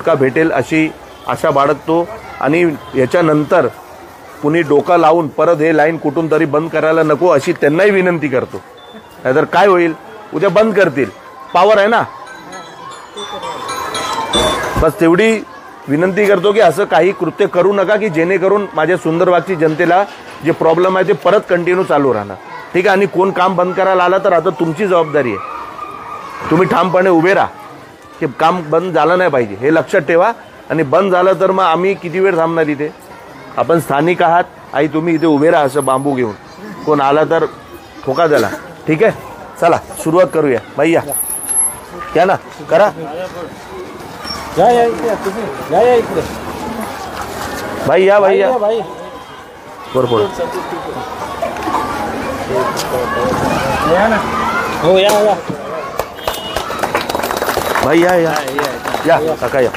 का भेटेल अशी आशा बाळगतो आणि याच्यानंतर कुणी डोका लावून परत हे लाईन कुठून तरी बंद करायला नको अशी त्यांनाही विनंती करतो. नाहीतर काय होईल, उद्या बंद करतील, पॉवर आहे ना. बस तेवढी विनंती करतो की असं काही कृत्य करू नका की जेणेकरून माझ्या सुंदरबागची जनतेला जे प्रॉब्लेम आहे ते परत कंटिन्यू चालू राहणार. ठीक आहे. आणि कोण काम बंद करायला आला तर आता तुमची जबाबदारी आहे. तुम्ही ठामपणे उभे राहा की काम बंद झालं नाही पाहिजे हे लक्षात ठेवा. आणि बंद झालं तर मग आम्ही किती वेळ थांबणार इथे. आपण स्थानिक आहात आई, तुम्ही इथे उभे राहा असं बांबू घेऊन. कोण आला तर ठोका द्याला. ठीक आहे. चला सुरुवात करूया. भैया या ना, करा. भाई या, भाई या, बरोबर. हो या भाई या, या काका या.